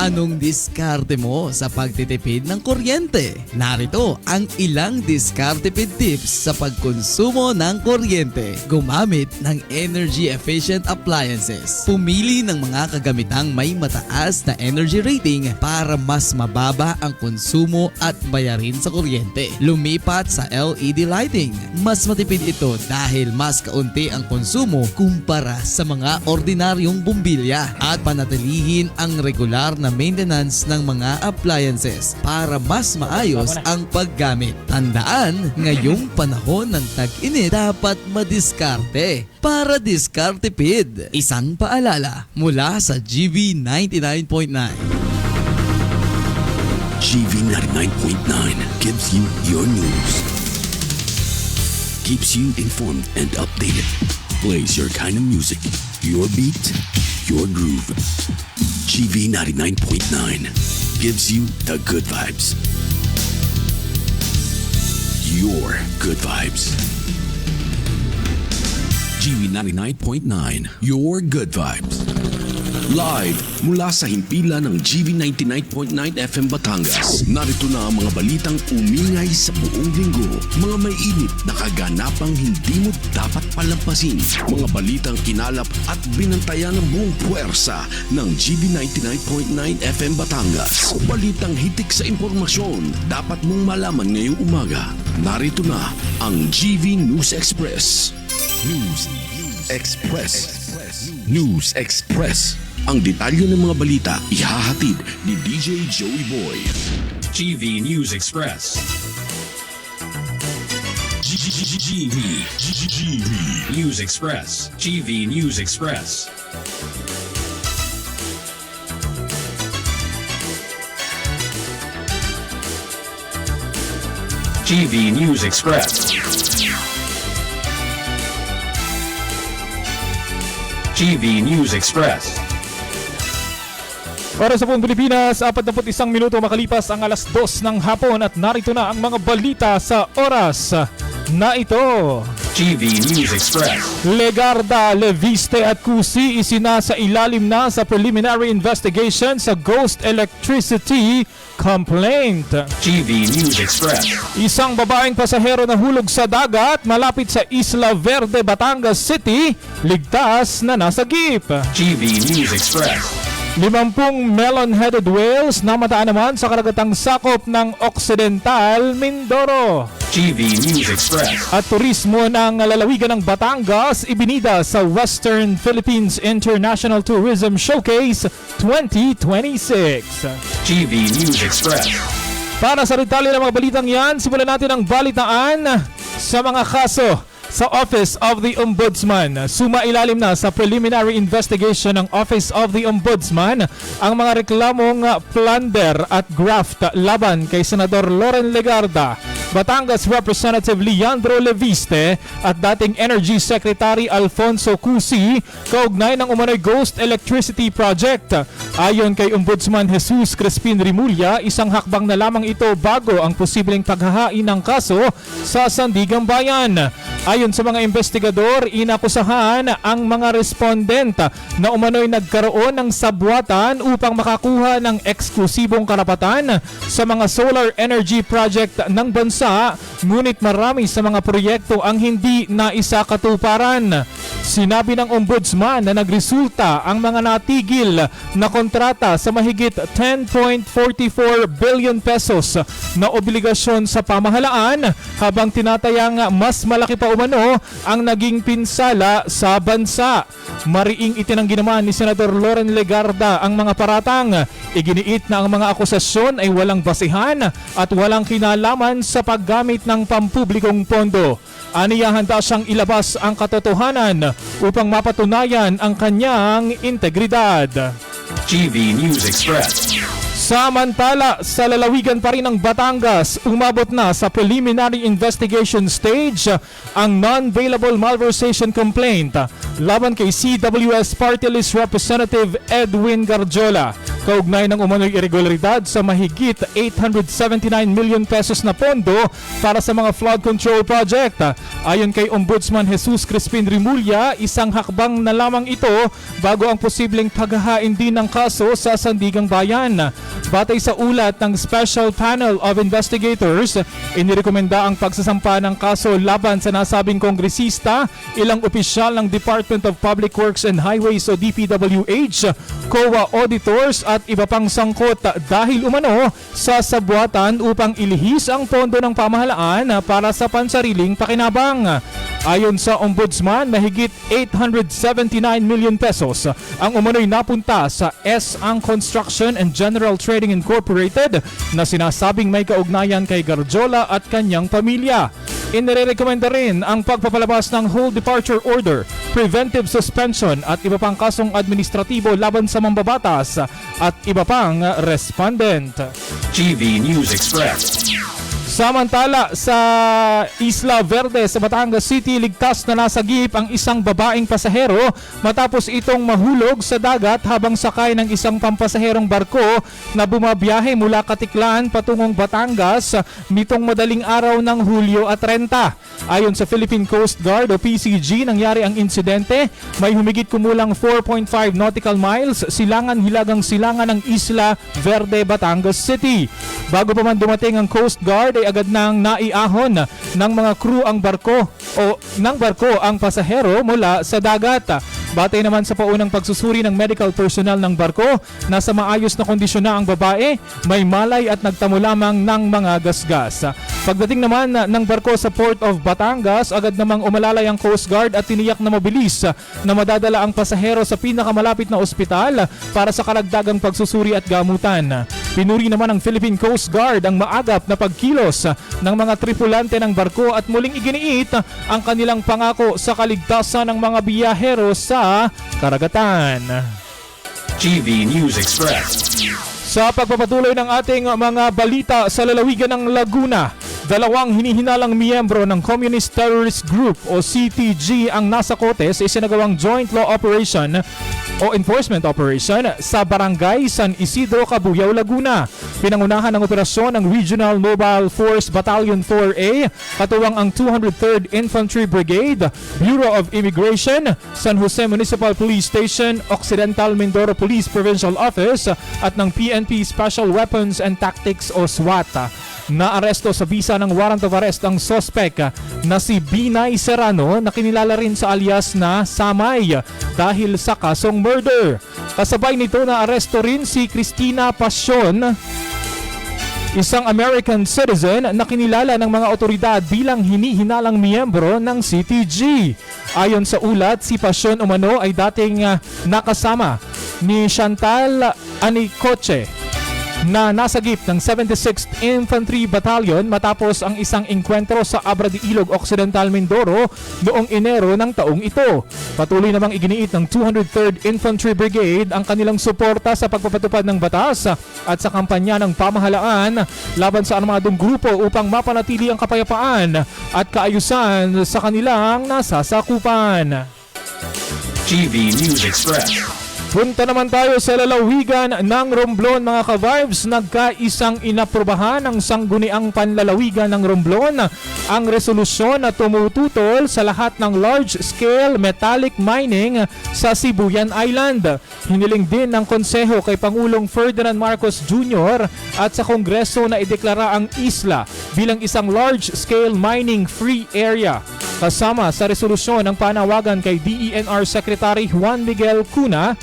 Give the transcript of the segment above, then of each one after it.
Anong diskarte mo sa pagtitipid ng kuryente? Narito ang ilang diskarte-tipid tips sa pagkonsumo ng kuryente. Gumamit ng energy efficient appliances. Pumili ng mga kagamitang may mataas na energy rating para mas mababa ang konsumo at bayarin sa kuryente. Lumipat sa LED lighting. Mas matipid ito dahil mas kaunti ang konsumo kumpara sa mga ordinaryong bumbilya. At panatilihin ang regular na maintenance ng mga appliances para mas maayos ang paggamit. Tandaan, ngayong panahon ng tag-init dapat madiskarte para diskartipid. Isang paalala mula sa GV 99.9. GV 99.9 gives you your news, keeps you informed and updated, plays your kind of music, your beat, your groove. GV 99.9 gives you the good vibes. Your good vibes. GV 99.9, your good vibes. Live mula sa himpilan ng GV 99.9 FM Batangas. Narito na ang mga balitang umingay sa buong linggo. Mga may init na kaganapang hindi mo dapat palampasin. Mga balitang kinalap at binantayan ng buong puwersa ng GV 99.9 FM Batangas. Balitang hitik sa impormasyon dapat mong malaman ngayong umaga. Narito na ang GV News Express. News Express. News Express. Ang detalye ng mga balita ihahatid ni DJ Joey Boy. GV News Express. GV News Express. GV News Express. GV News Express. GV News Express. Para sa buong Pilipinas, 41 minuto makalipas ang alas 2 ng hapon at narito na ang mga balita sa oras na ito. GV News Express. Legarda, Leviste at Cusi isinasa ilalim na sa preliminary investigation sa ghost electricity complaint. GV News Express. Isang babaeng pasahero na hulog sa dagat malapit sa Isla Verde, Batangas City, ligtas na nasa jeep. GV News Express. 50 melon-headed whales namataan naman sa karagatang sakop ng Occidental Mindoro. GV News Express. At turismo ng lalawigan ng Batangas ibinida sa Western Philippines International Tourism Showcase 2026. GV News Express. Para sa detalye ng mga balitang yan, simulan natin ang balitaan sa mga kaso sa Office of the Ombudsman. Sumailalim na sa preliminary investigation ng Office of the Ombudsman ang mga reklamong plunder at graft laban kay Senador Loren Legarda, Batangas Representative Leandro Leviste at dating Energy Secretary Alfonso Cusi kaugnay ng umano'y Ghost Electricity Project. Ayon kay Ombudsman Jesus Crispin Rimulya, isang hakbang na lamang ito bago ang posibleng paghahain ng kaso sa Sandigang Bayan. Ayon sa mga investigador, inakusahan ang mga respondent na umano'y nagkaroon ng sabwatan upang makakuha ng eksklusibong karapatan sa mga solar energy project ng bansa, ngunit marami sa mga proyekto ang hindi naisakatuparan. Sinabi ng Ombudsman na nagresulta ang mga natigil na kontrata sa mahigit 10.44 billion pesos na obligasyon sa pamahalaan, habang tinatayang mas malaki pa umano ang naging pinsala sa bansa. Mariing itinanggi naman ni Senador Loren Legarda ang mga paratang. Iginiit na ang mga akusasyon ay walang basihan at walang kinalaman sa paggamit ng pampublikong pondo. Aniya handa siyang ilabas ang katotohanan upang mapatunayan ang kanyang integridad. GV News Express. Samantala, sa lalawigan pa rin ng Batangas, umabot na sa preliminary investigation stage ang non-bailable malversation complaint laban kay CWS Party List Representative Edwin Garjola. kaugnay ng umano'y irregularidad sa mahigit 879 million pesos na pondo para sa mga flood control project. Ayon kay Ombudsman Jesus Crispin Rimulya, isang hakbang na lamang ito bago ang posibleng paghahain din ng kaso sa Sandigang Bayan. Batay sa ulat ng Special Panel of Investigators, inirekomenda ang pagsasampa ng kaso laban sa nasabing kongresista, ilang opisyal ng Department of Public Works and Highways o DPWH, COA auditors at iba pang sangkot dahil umano sa sabwatan upang ilihis ang pondo ng pamahalaan para sa pansariling pakinabang. Ayon sa Ombudsman, mahigit 879 million pesos ang umano'y napunta sa S.Ang Construction and General Trading Incorporated na sinasabing may kaugnayan kay Garjola at kanyang pamilya. Inirekomenda rin ang pagpapalabas ng whole departure order, preventive suspension at iba pang kasong administratibo laban sa mambabatas at iba pang respondent. GV News Express. Samantala, sa Isla Verde sa Batangas City, ligtas na nasagip ang isang babaeng pasahero matapos itong mahulog sa dagat habang sakay ng isang pampasaherong barko na bumabiyahe mula Katiklan patungong Batangas nitong madaling araw ng Hulyo at 30. Ayon sa Philippine Coast Guard o PCG, nangyari ang insidente. May humigit kumulang 4.5 nautical miles silangan-hilagang silangan ng Isla Verde, Batangas City. Bago pa man dumating ang Coast Guard ay agad nang naiahon ng mga crew ang barko ang pasahero mula sa dagat. Batay naman sa paunang pagsusuri ng medical personnel ng barko, nasa maayos na kondisyon na ang babae, may malay at nagtamo lamang ng mga gasgas. Pagdating naman ng barko sa Port of Batangas, agad namang umalalay ang Coast Guard at tiniyak na mabilis na madadala ang pasahero sa pinakamalapit na ospital para sa karagdagang pagsusuri at gamutan. Pinuri naman ng Philippine Coast Guard ang maagap na pagkilos ng mga tripulante ng barko at muling iginiit ang kanilang pangako sa kaligtasan ng mga biyahero sa karagatan. GV News Express. Sa pagpapatuloy ng ating mga balita sa lalawigan ng Laguna, dalawang hinihinalang miyembro ng Communist Terrorist Group o CTG ang nasa kote sa isinagawang joint law operation o enforcement operation sa Barangay San Isidro, Cabuyao, Laguna. Pinangunahan ng operasyon ng Regional Mobile Force Battalion 4A, katuwang ang 203rd Infantry Brigade, Bureau of Immigration, San Jose Municipal Police Station, Occidental Mindoro Police Provincial Office at ng PNP Special Weapons and Tactics o SWAT. Naaresto sa bisa ng warrant of arrest ang suspect na si Binay Serrano na kinilala rin sa alias na Samay dahil sa kasong murder. Kasabay nito naaresto rin si Cristina Passion, isang American citizen na kinilala ng mga otoridad bilang hinihinalang miyembro ng CTG. Ayon sa ulat, si Passion umano ay dating nakasama ni Chantal Anicoche na nasagip ng 76th Infantry Battalion matapos ang isang engkwentro sa Abra de Ilog Occidental, Mindoro noong Enero ng taong ito. Patuloy namang iginiit ng 203rd Infantry Brigade ang kanilang suporta sa pagpapatupad ng batas at sa kampanya ng pamahalaan laban sa armadong grupo upang mapanatili ang kapayapaan at kaayusan sa kanilang nasasakupan. GV News Express. Punta naman tayo sa lalawigan ng Romblon, mga ka-vibes. Nagkaisang inaprubahan ng Sangguniang Panlalawigan ng Romblon ang resolusyon na tumututol sa lahat ng large-scale metallic mining sa Sibuyan Island. Hiniling din ng Konseho kay Pangulong Ferdinand Marcos Jr. at sa Kongreso na ideklara ang isla bilang isang large-scale mining-free area. Kasama sa resolusyon ng panawagan kay DENR Secretary Juan Miguel Cuna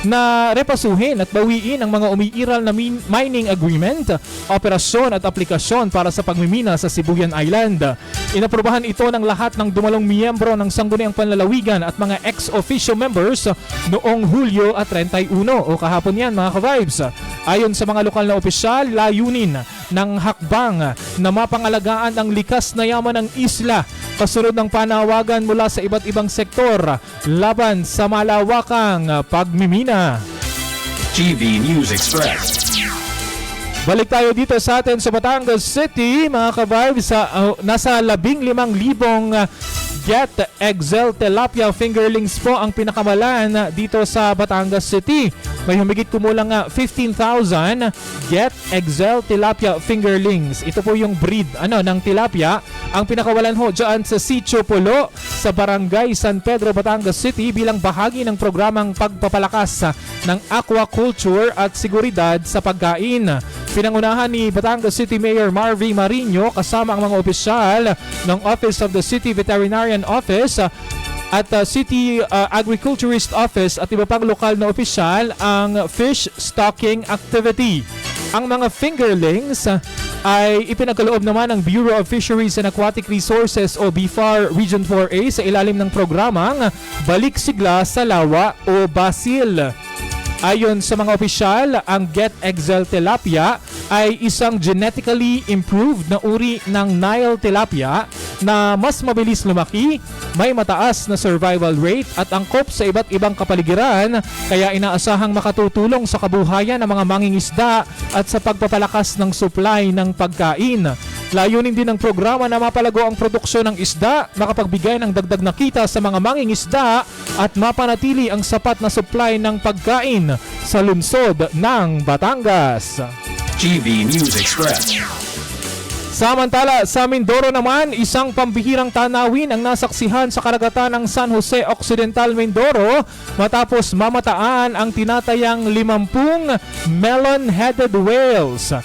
na repasuhin at bawiin ang mga umiiral na mining agreement, operasyon at aplikasyon para sa pagmimina sa Sibuyan Island. Inaprubahan ito ng lahat ng dumalong miyembro ng Sangguniang Panlalawigan at mga ex-officio members noong Hulyo at 31 o kahapon yan, mga ka-vibes. Ayon sa mga lokal na opisyal, layunin ng hakbang na mapangalagaan ang likas na yaman ng isla kasunod ng panawagan mula sa iba't ibang sektor laban sa malawakang pagmimina. GV News Express. Balik tayo dito sa atin sa Batangas City, mga ka-vibes. Nasa 15,000 Get Excel Tilapia Fingerlings po ang pinakamalan dito sa Batangas City. May humigit kumulang 15,000 Get Excel Tilapia Fingerlings. Ito po yung breed ng tilapia. Ang pinakawalan ho dyan sa Sitio Pulo sa Barangay San Pedro, Batangas City bilang bahagi ng programang pagpapalakas ng aquaculture at seguridad sa pagkain. Pinangunahan ni Batangas City Mayor Marvy Marino kasama ang mga opisyal ng Office of the City Veterinarian Office at City Agriculturist Office at iba pang lokal na opisyal ang fish stocking activity. Ang mga fingerlings ay ipinagkaloob naman ng Bureau of Fisheries and Aquatic Resources o BFAR Region 4A sa ilalim ng programang Balik Sigla sa Lawa o BASIL. Ayon sa mga opisyal, ang Get Excel Tilapia ay isang genetically improved na uri ng Nile Tilapia na mas mabilis lumaki, may mataas na survival rate at angkop sa iba't ibang kapaligiran, kaya inaasahang makatutulong sa kabuhayan ng mga mangingisda at sa pagpapalakas ng supply ng pagkain. Layunin din ng programa na mapalago ang produksyon ng isda, makapagbigay ng dagdag na kita sa mga mangingisda at mapanatili ang sapat na supply ng pagkain sa lungsod ng Batangas. GV News Express. Samantala, sa Mindoro naman, isang pambihirang tanawin ang nasaksihan sa karagatan ng San Jose Occidental, Mindoro matapos mamataan ang tinatayang 50 melon-headed whales.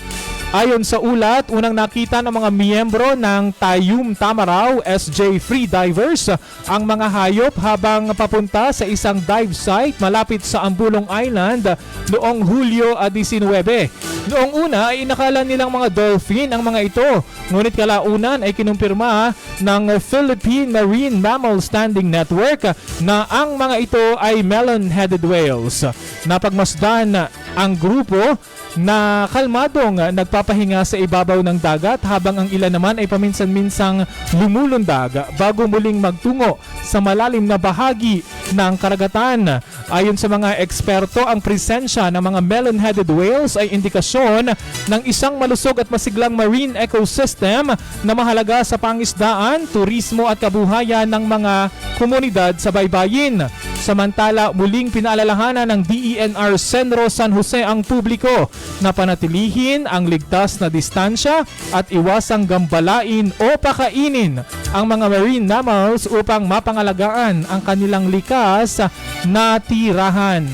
Ayon sa ulat, unang nakita ng mga miyembro ng Tayum Tamaraw SJ Free Divers ang mga hayop habang papunta sa isang dive site malapit sa Ambulong Island noong Hulyo 19. Noong una ay inakala nilang mga dolphin ang mga ito, ngunit kalaunan ay kinumpirma ng Philippine Marine Mammal Standing Network na ang mga ito ay melon-headed whales. Napagmasdan ang grupo na kalmadong nagpapahinga sa ibabaw ng dagat habang ang ilan naman ay paminsan-minsang lumulundag bago muling magtungo sa malalim na bahagi ng karagatan. Ayon sa mga eksperto, ang presensya ng mga melon-headed whales ay indikasyon ng isang malusog at masiglang marine ecosystem na mahalaga sa pangisdaan, turismo at kabuhayan ng mga komunidad sa baybayin. Samantala, muling pinaalalahanan ng DENR Senro San Jose ang publiko na panatilihin ang ligtas na distansya at iwasang gambalain o pakainin ang mga marine mammals upang mapangalagaan ang kanilang likas na tirahan.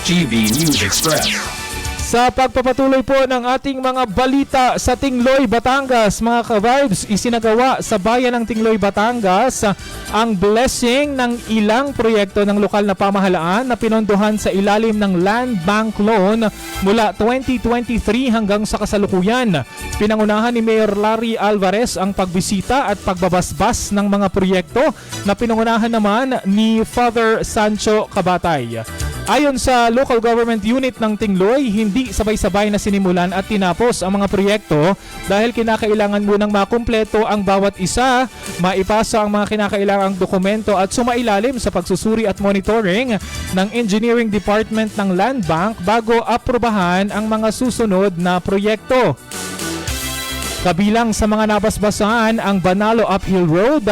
GV News Express. Sa pagpapatuloy po ng ating mga balita sa Tingloy, Batangas, mga ka-vibes, isinagawa sa bayan ng Tingloy, Batangas ang blessing ng ilang proyekto ng lokal na pamahalaan na pinondohan sa ilalim ng Land Bank Loan mula 2023 hanggang sa kasalukuyan. Pinangunahan ni Mayor Larry Alvarez ang pagbisita at pagbabasbas ng mga proyekto na pinangunahan naman ni Father Sancho Cabatay. Ayon sa local government unit ng Tingloy, hindi sabay-sabay na sinimulan at tinapos ang mga proyekto dahil kinakailangan munang makumpleto ang bawat isa, maipasa ang mga kinakailangang dokumento at sumailalim sa pagsusuri at monitoring ng Engineering Department ng Land Bank bago aprobahan ang mga susunod na proyekto. Kabilang sa mga nabasbasan ang Banalo Uphill Road,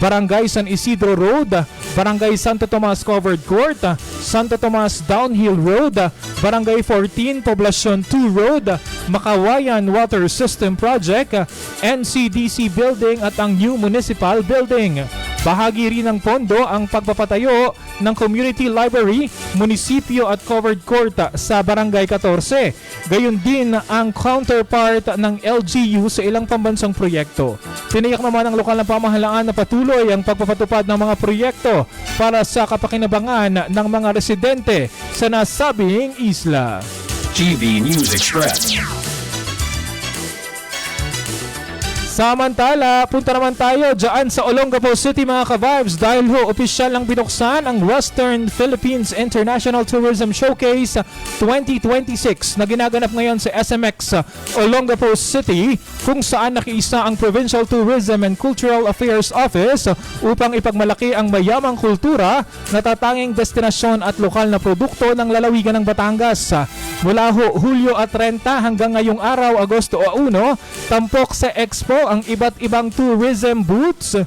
Barangay San Isidro Road, Barangay Santo Tomas Covered Court, Santo Tomas Downhill Road, Barangay 14 Poblacion 2 Road, Makawayan Water System Project, NCDC Building at ang New Municipal Building. Bahagi rin ng pondo ang pagpapatayo ng Community Library, Munisipyo at Covered Court sa Barangay 14. Gayon din ang counterpart ng LGU sa ilang pambansang proyekto. Tiniyak naman ng lokal na pamahalaan na patuloy ang pagpapatupad ng mga proyekto para sa kapakinabangan ng mga residente sa nasabing isla. GV News Express. Samantala, punta naman tayo dyan sa Olongapo City, mga ka-vibes, dahil opisyal lang binuksan ang Western Philippines International Tourism Showcase 2026 na ginaganap ngayon sa SMX Olongapo City, kung saan nakiisa ang Provincial Tourism and Cultural Affairs Office upang ipagmalaki ang mayamang kultura, natatanging destinasyon at lokal na produkto ng lalawigan ng Batangas. Mula Hulyo at 30 hanggang ngayong araw, Agosto 1, tampok sa Expo ang iba't ibang tourism booths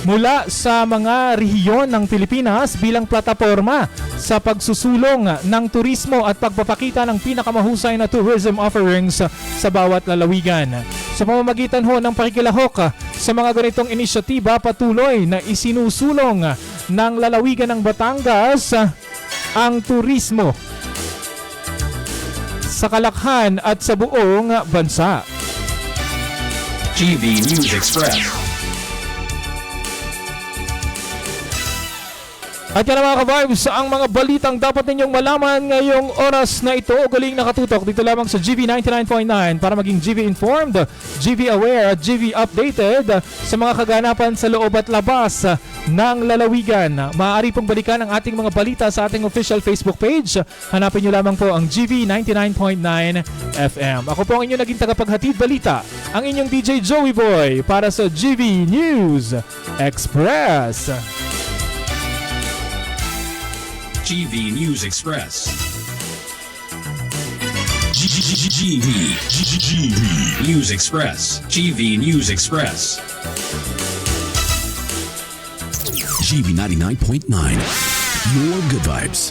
mula sa mga rehiyon ng Pilipinas bilang plataporma sa pagsusulong ng turismo at pagpapakita ng pinakamahusay na tourism offerings sa bawat lalawigan. Sa pamamagitan ho ng pakikilahok sa mga ganitong inisyatiba, patuloy na isinusulong ng lalawigan ng Batangas ang turismo sa kalakhan at sa buong bansa. GV News Express. At yan mga ka-vibes, ang mga balitang dapat ninyong malaman ngayong oras na ito. Galing nakatutok dito lamang sa GV 99.9 para maging GV informed, GV aware at GV updated sa mga kaganapan sa loob at labas ng lalawigan. Maaari pong balikan ang ating mga balita sa ating official Facebook page. Hanapin nyo lamang po ang GV 99.9 FM. Ako po ang inyong naging tagapaghatid balita, ang inyong DJ Joey Boy para sa GV News Express. GV News Express. GV News Express. GV News Express. GV 99.9. Your good vibes.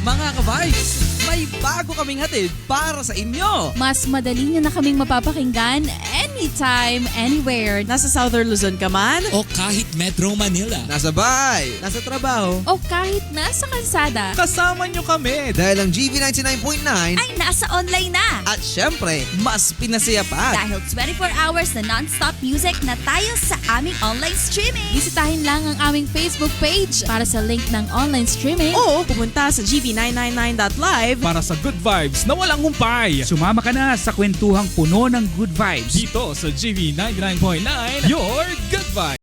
Mga ka-vibes, may bago kaming hatid para sa inyo. Mas madali nyo na kaming mapapakinggan anytime, anywhere. Nasa Southern Luzon ka man? O kahit Metro Manila. Nasa bahay, nasa trabaho. O kahit nasa kalsada. Kasama nyo kami dahil ang GV 99.9 Ay, nasa online na! at syempre, mas pinasaya pa. Dahil 24 hours na non-stop music na tayo sa aming online streaming. Bisitahin lang ang aming Facebook page para sa link ng online streaming. O pumunta sa gv999.live para sa good vibes na walang humpay. Sumama ka na sa kwentuhang puno ng good vibes. Dito sa GV 99.9, your good vibes.